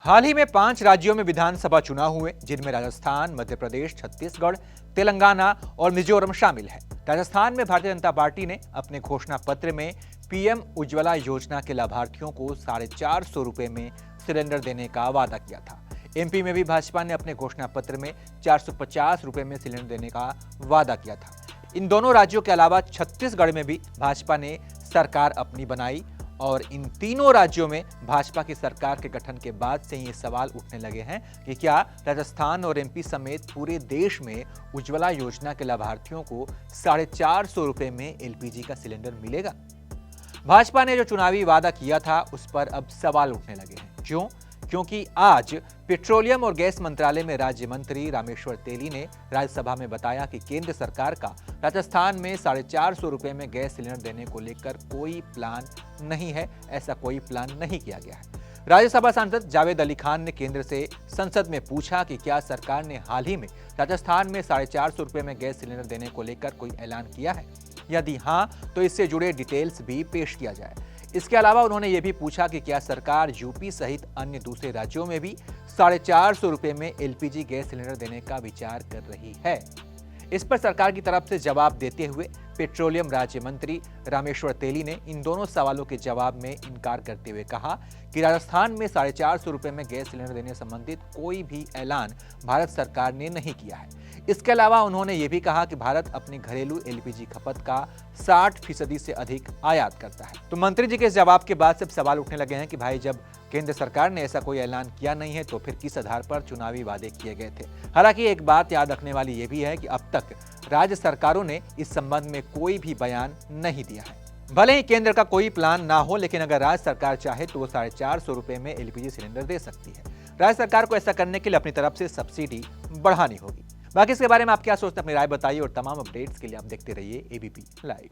हाल ही में 5 राज्यों में विधानसभा चुनाव हुए, जिनमें राजस्थान, मध्य प्रदेश, छत्तीसगढ़, तेलंगाना और मिजोरम शामिल है। राजस्थान में भारतीय जनता पार्टी ने अपने घोषणा पत्र में पीएम उज्ज्वला योजना के लाभार्थियों को 450 रुपए में सिलेंडर देने का वादा किया था। एमपी में भी भाजपा ने अपने घोषणा पत्र में 450 रुपए में सिलेंडर देने का वादा किया था। इन दोनों राज्यों के अलावा छत्तीसगढ़ में भी भाजपा ने सरकार अपनी बनाई और इन तीनों राज्यों में भाजपा की सरकार के गठन के बाद से ये सवाल उठने लगे हैं कि क्या राजस्थान और एमपी समेत पूरे देश में उज्ज्वला योजना के लाभार्थियों को 450 रुपए में एलपीजी का सिलेंडर मिलेगा। भाजपा ने जो चुनावी वादा किया था उस पर अब सवाल उठने लगे हैं। क्यों? क्योंकि आज पेट्रोलियम और गैस मंत्रालय में राज्य मंत्री रामेश्वर तेली ने राज्यसभा में बताया कि केंद्र सरकार का राजस्थान में 450 रुपए में गैस सिलेंडर देने को लेकर कोई प्लान नहीं है। ऐसा कोई प्लान नहीं किया गया है। राज्यसभा सांसद जावेद अली खान ने केंद्र से संसद में पूछा कि क्या सरकार ने हाल ही में राजस्थान में 450 रुपए में गैस सिलेंडर देने को लेकर कोई ऐलान किया है। यदि हाँ, तो इससे जुड़े डिटेल्स भी पेश किया जाए। इसके अलावा उन्होंने ये भी पूछा कि क्या सरकार यूपी सहित अन्य दूसरे राज्यों में भी 450 रुपए में एलपीजी गैस सिलेंडर देने का विचार कर रही है। इस पर सरकार की तरफ से जवाब देते हुए पेट्रोलियम राज्य मंत्री रामेश्वर तेली ने इन दोनों सवालों के जवाब में इनकार करते हुए कहा कि राजस्थान में 450 रुपए में गैस सिलेंडर देने संबंधित कोई भी ऐलान भारत सरकार ने नहीं किया है। इसके अलावा उन्होंने ये भी कहा कि भारत अपनी घरेलू एलपीजी खपत का 60% से अधिक आयात करता है। तो मंत्री जी के इस जवाब के बाद सब सवाल उठने लगे हैं कि भाई जब केंद्र सरकार ने ऐसा कोई ऐलान किया नहीं है तो फिर किस आधार पर चुनावी वादे किए गए थे। हालांकि एक बात याद रखने वाली ये भी है कि अब तक राज्य सरकारों ने इस संबंध में कोई भी बयान नहीं दिया है। भले ही केंद्र का कोई प्लान ना हो, लेकिन अगर राज्य सरकार चाहे तो वो 450 रुपए में एलपीजी सिलेंडर दे सकती है। राज्य सरकार को ऐसा करने के लिए अपनी तरफ से सब्सिडी बढ़ानी होगी। बाकी इसके बारे में आप क्या सोचते हैं, अपनी राय बताइए और तमाम अपडेट्स के लिए आप देखते रहिए एबीपी लाइव।